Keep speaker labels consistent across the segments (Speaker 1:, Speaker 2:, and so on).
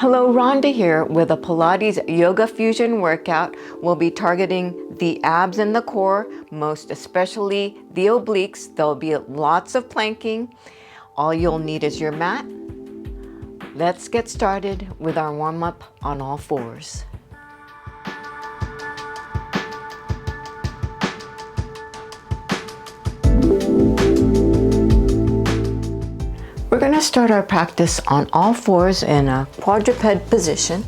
Speaker 1: Hello, Rhonda here with a Pilates Yoga Fusion workout. We'll be targeting the abs and the core, most especially the obliques. There'll be lots of planking. All you'll need is your mat. Let's get started with our warm-up on all fours. We're going to start our practice on all fours in a quadruped position.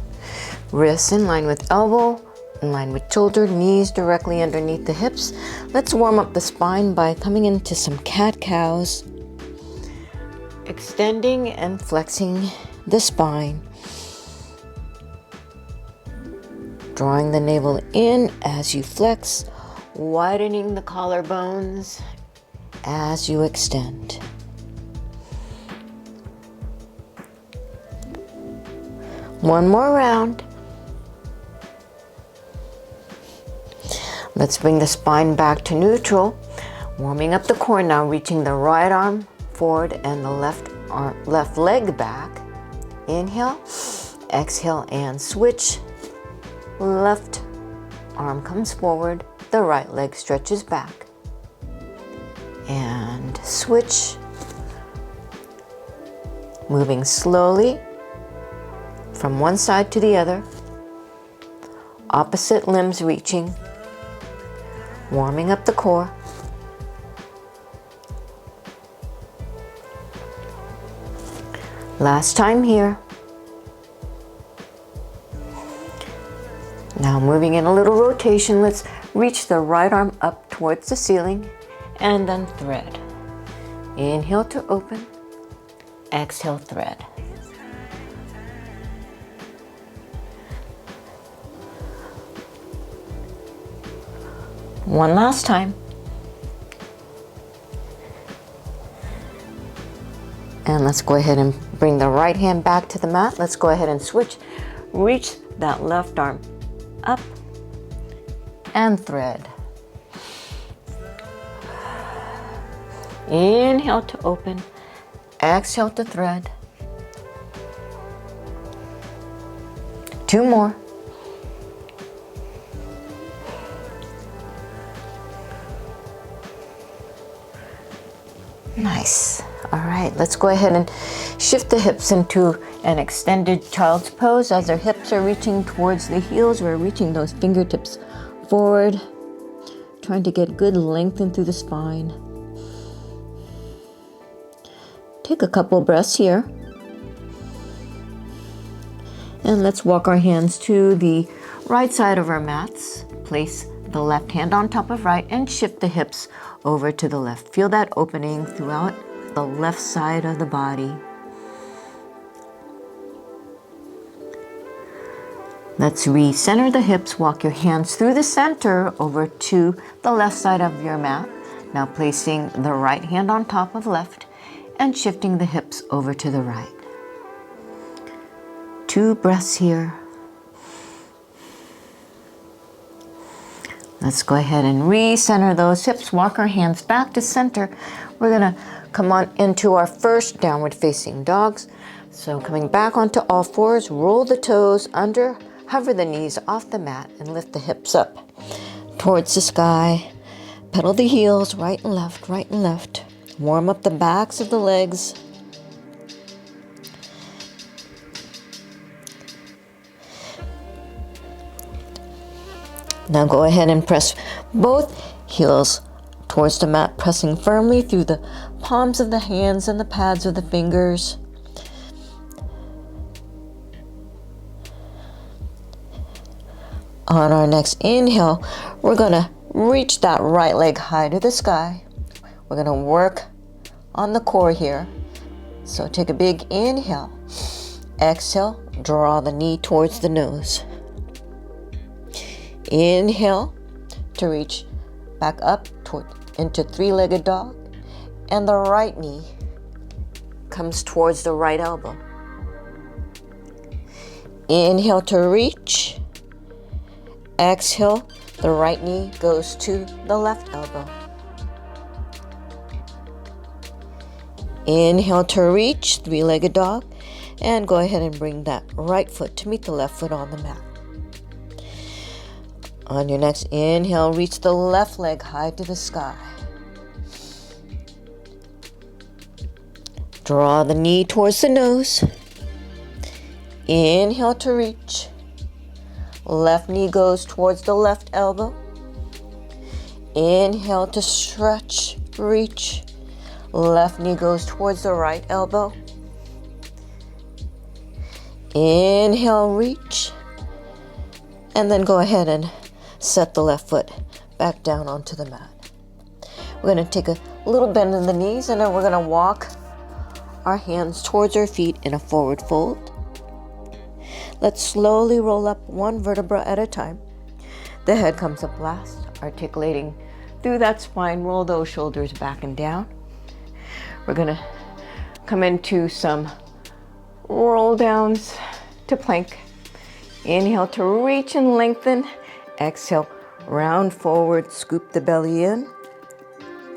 Speaker 1: Wrists in line with elbow, in line with shoulder, knees directly underneath the hips. Let's warm up the spine by coming into some cat-cows. Extending and flexing the spine. Drawing the navel in as you flex, widening the collarbones as you extend. One more round. Let's bring the spine back to neutral. Warming up the core now, reaching the right arm forward and the left leg back. Inhale, exhale and switch. Left arm comes forward, the right leg stretches back. And switch. Moving slowly from one side to the other, opposite limbs reaching, warming up the core. Last time here. Now moving in a little rotation, let's reach the right arm up towards the ceiling and then thread. Inhale to open, exhale thread. One last time. And let's go ahead and bring the right hand back to the mat. Let's go ahead and switch. Reach that left arm up and thread. Inhale to open, exhale to thread. Two more. Nice. All right, let's go ahead and shift the hips into an extended child's pose. As our hips are reaching towards the heels, we're reaching those fingertips forward, trying to get good lengthen through the spine. Take a couple breaths here. And let's walk our hands to the right side of our mats. Place the left hand on top of right and shift the hips over to the left. Feel that opening throughout the left side of the body. Let's recenter the hips. Walk your hands through the center over to the left side of your mat. Now placing the right hand on top of left and shifting the hips over to the right. 2 breaths here. Let's go ahead and recenter those hips. Walk our hands back to center. We're gonna come on into our first downward facing dogs. So coming back onto all fours, roll the toes under, hover the knees off the mat and lift the hips up towards the sky. Pedal the heels right and left, right and left. Warm up the backs of the legs. Now go ahead and press both heels towards the mat, pressing firmly through the palms of the hands and the pads of the fingers. On our next inhale, we're gonna reach that right leg high to the sky. We're gonna work on the core here. So take a big inhale. Exhale, draw the knee towards the nose. Inhale to reach back up into 3-legged dog, and the right knee comes towards the right elbow. Inhale to reach. Exhale, the right knee goes to the left elbow. Inhale to reach, 3-legged dog. And go ahead and bring that right foot to meet the left foot on the mat. On your next inhale, reach the left leg high to the sky. Draw the knee towards the nose. Inhale to reach. Left knee goes towards the left elbow. Inhale to stretch, reach. Left knee goes towards the right elbow. Inhale, reach. And then go ahead and set the left foot back down onto the mat. We're going to take a little bend in the knees, and then we're going to walk our hands towards our feet in a forward fold. Let's slowly roll up one vertebra at a time. The head comes up last, articulating through that spine. Roll those shoulders back and down. We're going to come into some roll downs to plank. Inhale to reach and lengthen. Exhale, round forward, scoop the belly in.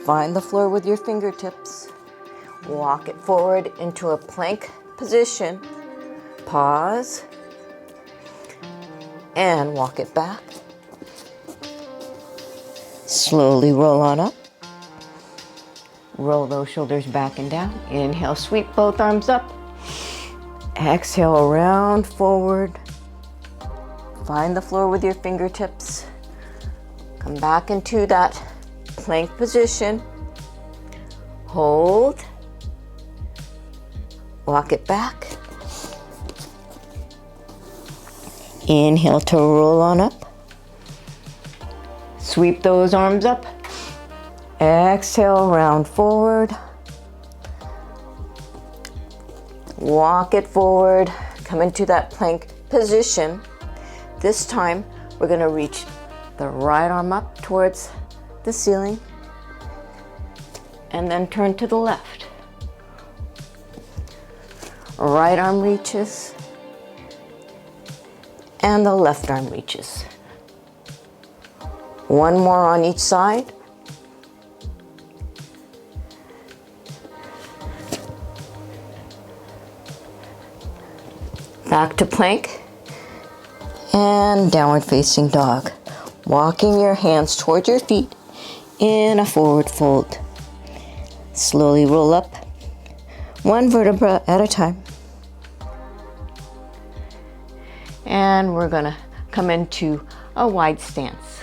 Speaker 1: Find the floor with your fingertips. Walk it forward into a plank position. Pause. And walk it back. Slowly roll on up. Roll those shoulders back and down. Inhale, sweep both arms up. Exhale, round forward. Find the floor with your fingertips. Come back into that plank position. Hold. Walk it back. Inhale to roll on up. Sweep those arms up. Exhale, round forward. Walk it forward. Come into that plank position. This time, we're going to reach the right arm up towards the ceiling and then turn to the left. Right arm reaches and the left arm reaches. One more on each side. Back to plank and downward facing dog. Walking your hands towards your feet in a forward fold. Slowly roll up one vertebra at a time. And we're gonna come into a wide stance.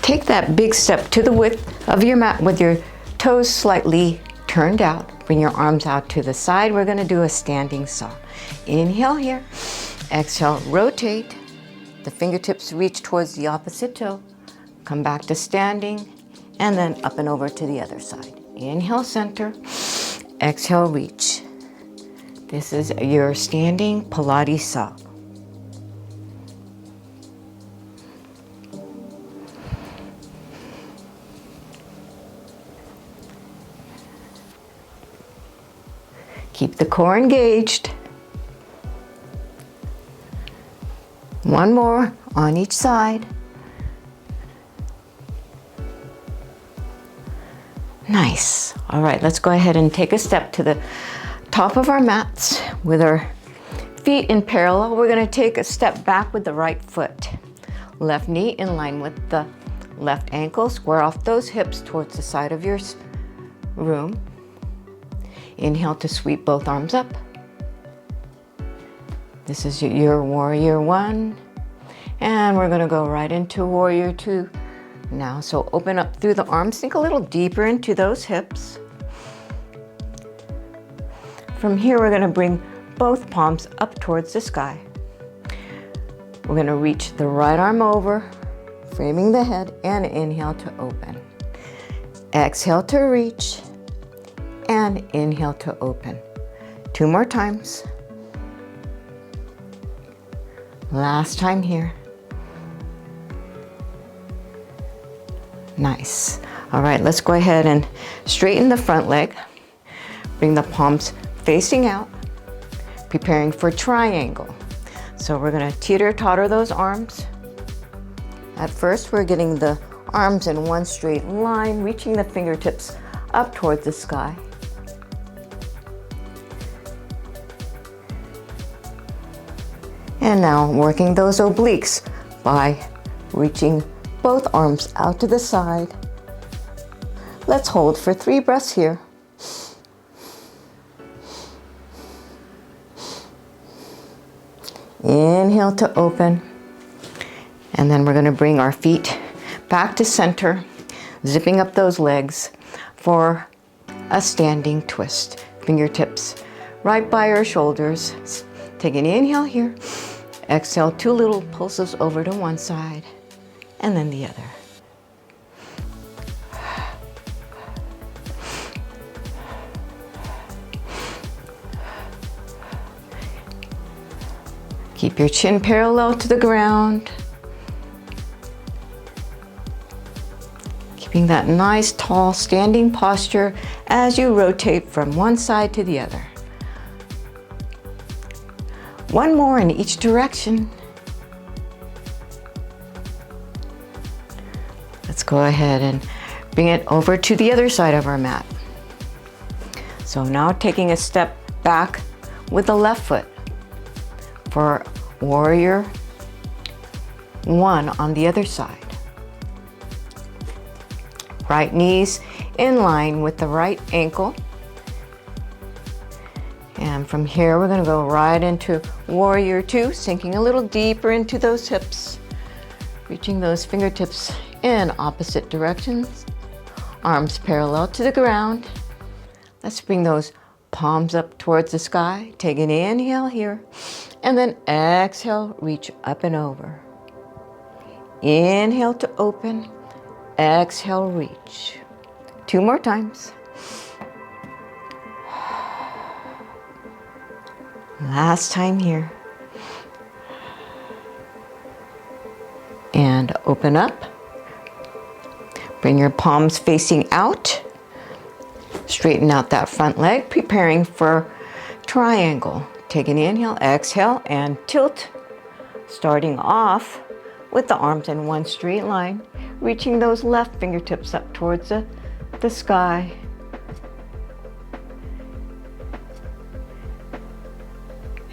Speaker 1: Take that big step to the width of your mat with your toes slightly turned out. Bring your arms out to the side. We're gonna do a standing saw. Inhale here. Exhale, rotate. The fingertips reach towards the opposite toe. Come back to standing and then up and over to the other side. Inhale, center. Exhale, reach. This is your standing Pilates saw. Keep the core engaged. One more on each side. Nice. All right, let's go ahead and take a step to the top of our mats with our feet in parallel. We're going to take a step back with the right foot. Left knee in line with the left ankle. Square off those hips towards the side of your room. Inhale to sweep both arms up. This is your warrior one. And we're going to go right into warrior two now. So open up through the arms, sink a little deeper into those hips. From here, we're going to bring both palms up towards the sky. We're going to reach the right arm over, framing the head, and inhale to open. Exhale to reach, and inhale to open. Two more times. Last time here. Nice. All right, let's go ahead and straighten the front leg. Bring the palms facing out, preparing for triangle. So we're gonna teeter-totter those arms. At first, we're getting the arms in one straight line, reaching the fingertips up towards the sky. And now working those obliques by reaching both arms out to the side. Let's hold for 3 breaths here. Inhale to open. And then we're going to bring our feet back to center, zipping up those legs for a standing twist. Fingertips right by our shoulders. Take an inhale here. Exhale 2 little pulses over to one side and then the other. Keep your chin parallel to the ground. Keeping that nice, tall, standing posture as you rotate from one side to the other. One more in each direction. Let's go ahead and bring it over to the other side of our mat. So now taking a step back with the left foot for warrior 1 on the other side. Right knees in line with the right ankle. And from here, we're going to go right into warrior 2, sinking a little deeper into those hips, reaching those fingertips in opposite directions, arms parallel to the ground. Let's bring those palms up towards the sky. Take an inhale here, and then exhale, reach up and over. Inhale to open, exhale, reach. 2 more times. Last time here. And open up. Bring your palms facing out. Straighten out that front leg, preparing for triangle. Take an inhale, exhale, and tilt. Starting off with the arms in one straight line, reaching those left fingertips up towards the sky.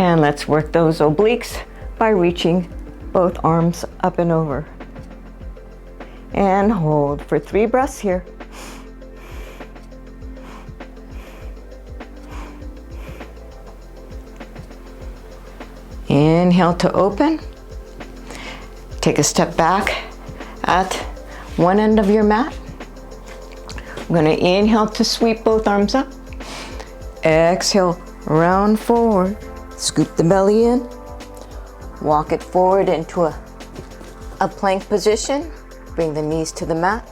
Speaker 1: And let's work those obliques by reaching both arms up and over. And hold for 3 breaths here. Inhale to open. Take a step back at one end of your mat. We're going to inhale to sweep both arms up. Exhale, round forward. Scoop the belly in. Walk it forward into a plank position. Bring the knees to the mat.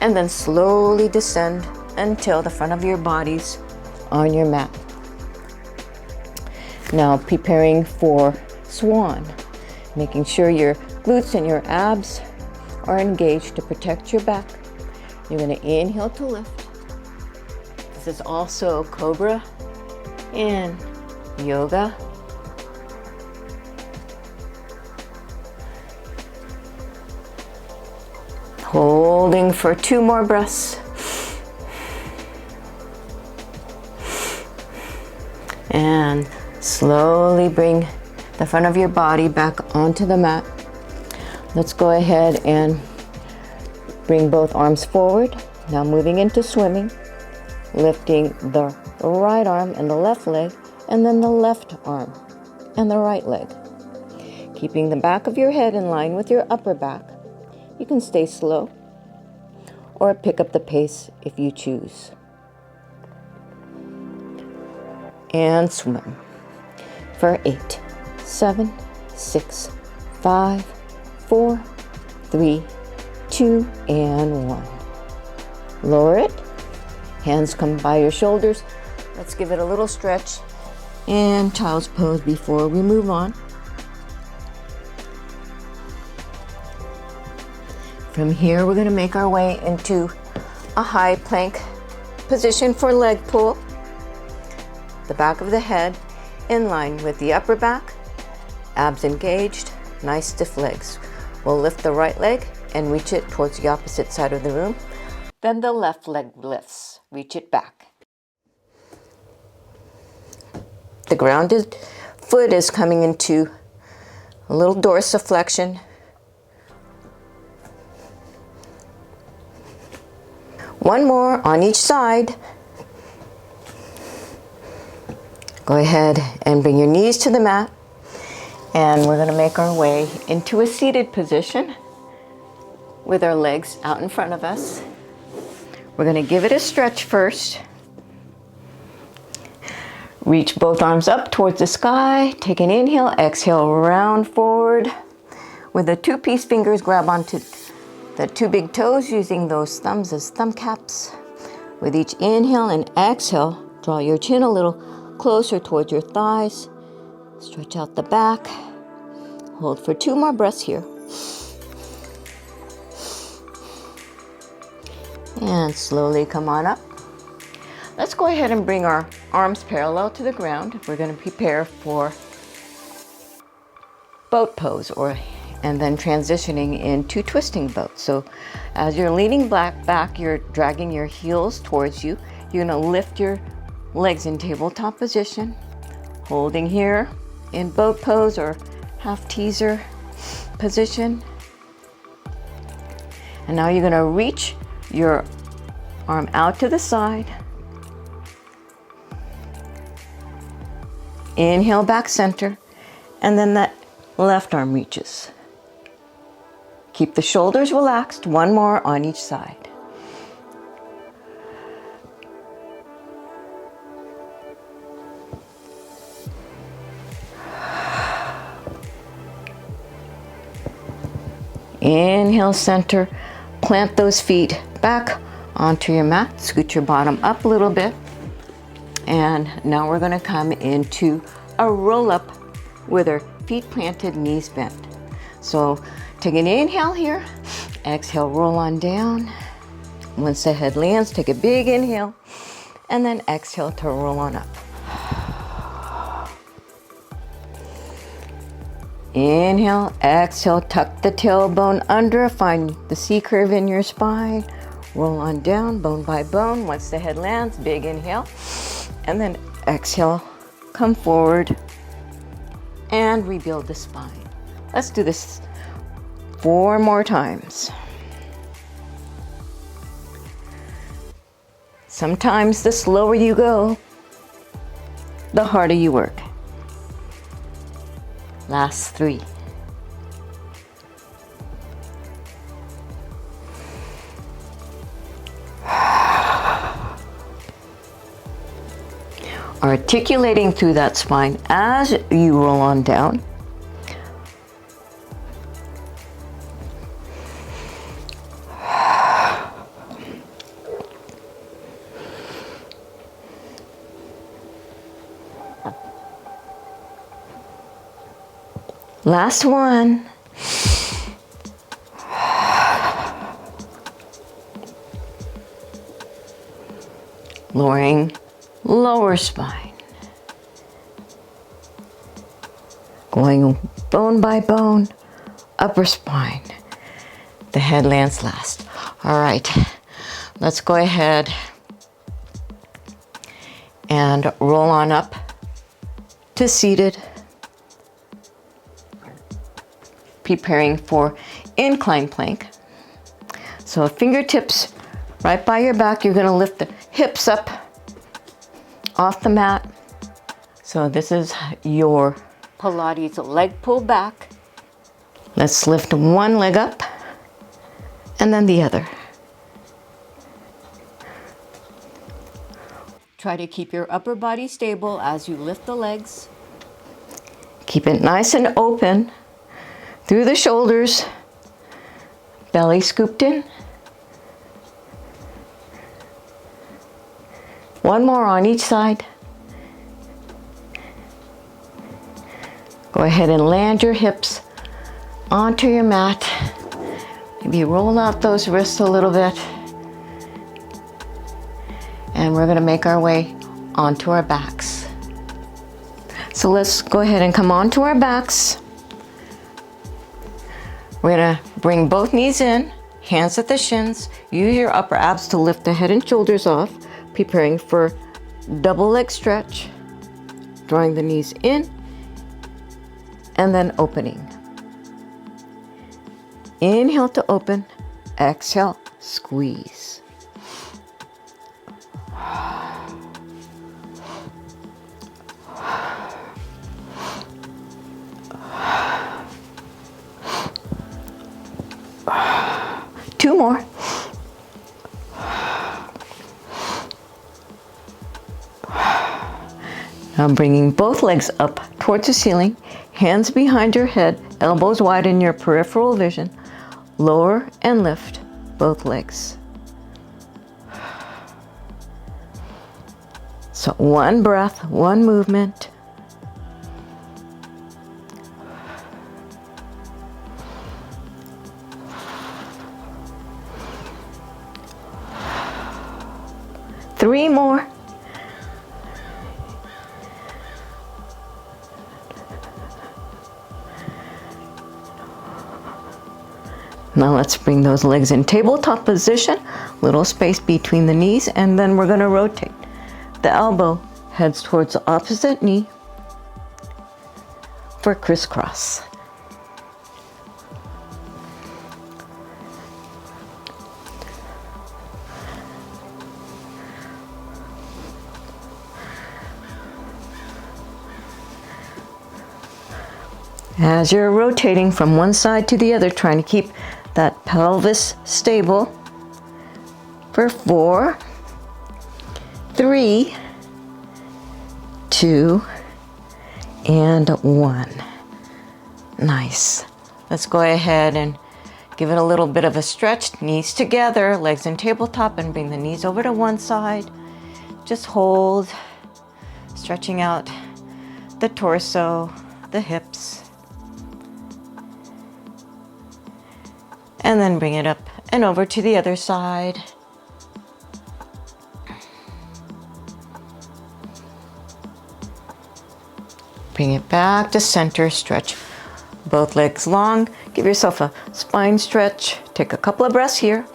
Speaker 1: And then slowly descend until the front of your body's on your mat. Now preparing for swan. Making sure your glutes and your abs are engaged to protect your back. You're going to inhale to lift. This is also cobra in yoga. Holding for 2 more breaths. And slowly bring the front of your body back onto the mat. Let's go ahead and bring both arms forward. Now moving into swimming, lifting the right arm and the left leg, and then the left arm and the right leg. Keeping the back of your head in line with your upper back. You can stay slow or pick up the pace if you choose. And swim for 8, 7, 6, 5, 4, 3, 2, and 1. Lower it. Hands come by your shoulders. Let's give it a little stretch and child's pose before we move on. From here, we're going to make our way into a high plank position for leg pull. The back of the head in line with the upper back, abs engaged, nice stiff legs. We'll lift the right leg and reach it towards the opposite side of the room. Then the left leg lifts, reach it back. The ground is foot is coming into a little dorsiflexion. One more on each side. Go ahead and bring your knees to the mat. And we're going to make our way into a seated position with our legs out in front of us. We're going to give it a stretch first. Reach both arms up towards the sky. Take an inhale, exhale, round forward. With the two peace fingers, grab onto the two big toes using those thumbs as thumb caps. With each inhale and exhale, draw your chin a little closer towards your thighs. Stretch out the back. Hold for 2 more breaths here. And slowly come on up. Let's go ahead and bring our arms parallel to the ground. We're going to prepare for boat pose, and then transitioning into twisting boat. So as you're leaning back, you're dragging your heels towards you. You're going to lift your legs in tabletop position, holding here in boat pose or half teaser position. And now you're going to reach your arm out to the side. Inhale, back center, and then that left arm reaches. Keep the shoulders relaxed, 1 more on each side. Inhale, center, plant those feet back onto your mat, scoot your bottom up a little bit. And now we're gonna come into a roll up with our feet planted, knees bent. So take an inhale here, exhale, roll on down. Once the head lands, take a big inhale, and then exhale to roll on up. Inhale, exhale, tuck the tailbone under, find the C curve in your spine. Roll on down, bone by bone. Once the head lands, big inhale, and then exhale, come forward, and rebuild the spine. Let's do this 4 more times. Sometimes the slower you go, the harder you work. Last 3. Articulating through that spine as you roll on down. Last one. Lowering lower spine. Going bone by bone, upper spine. The head lands last. All right, let's go ahead and roll on up to seated. Preparing for incline plank. So fingertips right by your back. You're going to lift the hips up off the mat. So this is your Pilates leg pull back. Let's lift one leg up and then the other. Try to keep your upper body stable as you lift the legs. Keep it nice and open through the shoulders, belly scooped in. 1 more on each side. Go ahead and land your hips onto your mat. Maybe roll out those wrists a little bit. And we're gonna make our way onto our backs. So let's go ahead and come onto our backs. We're gonna bring both knees in, hands at the shins. Use your upper abs to lift the head and shoulders off, preparing for double leg stretch. Drawing the knees in and then opening. Inhale to open, exhale, squeeze. Two more. Now bringing both legs up towards the ceiling, hands behind your head, elbows wide in your peripheral vision. Lower and lift both legs. So one breath, one movement. Three more. Now let's bring those legs in tabletop position, little space between the knees, and then we're going to rotate. The elbow heads towards the opposite knee for crisscross. As you're rotating from one side to the other, trying to keep that pelvis stable for 4, 3, 2, and 1. Nice. Let's go ahead and give it a little bit of a stretch. Knees together, legs in tabletop, and bring the knees over to one side. Just hold, stretching out the torso, the hips. And then bring it up and over to the other side. Bring it back to center, stretch both legs long. Give yourself a spine stretch. Take a couple of breaths here.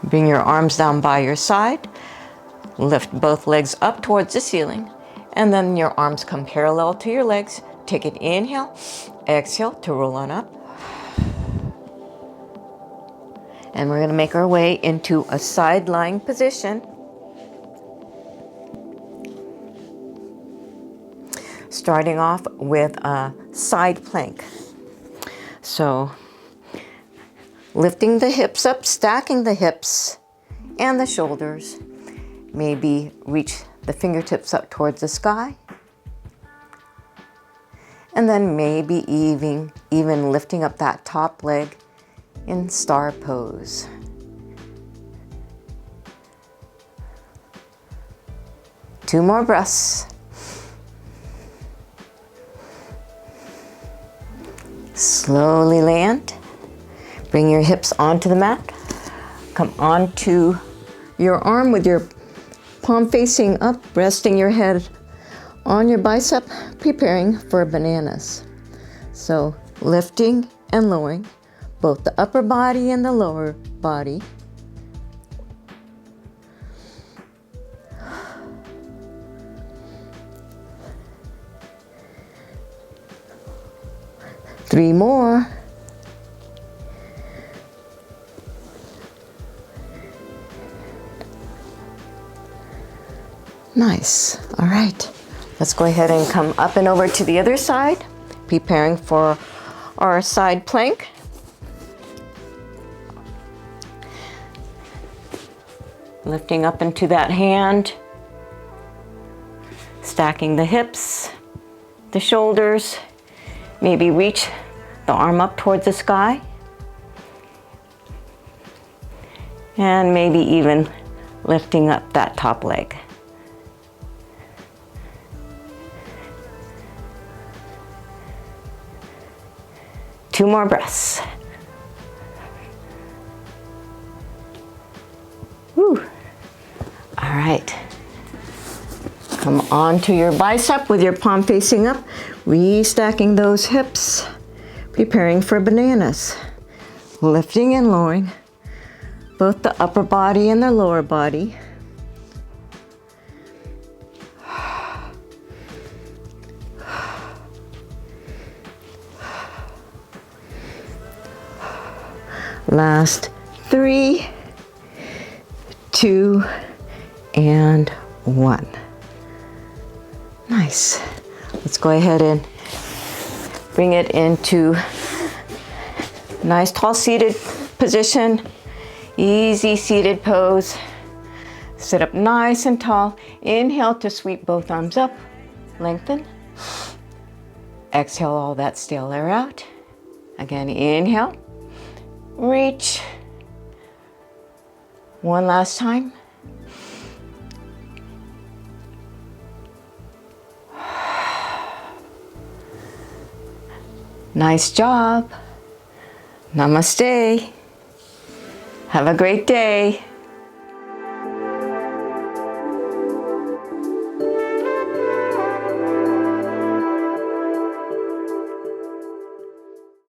Speaker 1: Bring your arms down by your side. Lift both legs up towards the ceiling. And then your arms come parallel to your legs. Take an inhale. Exhale to roll on up. And we're going to make our way into a side lying position. Starting off with a side plank. So lifting the hips up, stacking the hips and the shoulders. Maybe reach the fingertips up towards the sky. And then maybe even lifting up that top leg in star pose. Two more breaths. Slowly land. Bring your hips onto the mat. Come onto your arm with your palm facing up, resting your head on your bicep, preparing for bananas. So lifting and lowering both the upper body and the lower body. Three more. Nice. All right. Let's go ahead and come up and over to the other side, preparing for our side plank. Lifting up into that hand, stacking the hips, the shoulders, maybe reach the arm up towards the sky, and maybe even lifting up that top leg. Two more breaths. Woo. All right. Come onto your bicep with your palm facing up, restacking those hips, preparing for bananas. Lifting and lowering both the upper body and the lower body. last 3, 2, and 1. Nice. Let's go ahead and bring it into nice tall seated position. Easy seated pose. Sit up nice and tall. Inhale to sweep both arms up. Lengthen. Exhale all that stale air out. Again, inhale. Reach. One last time. Nice job. Namaste. Have a great day.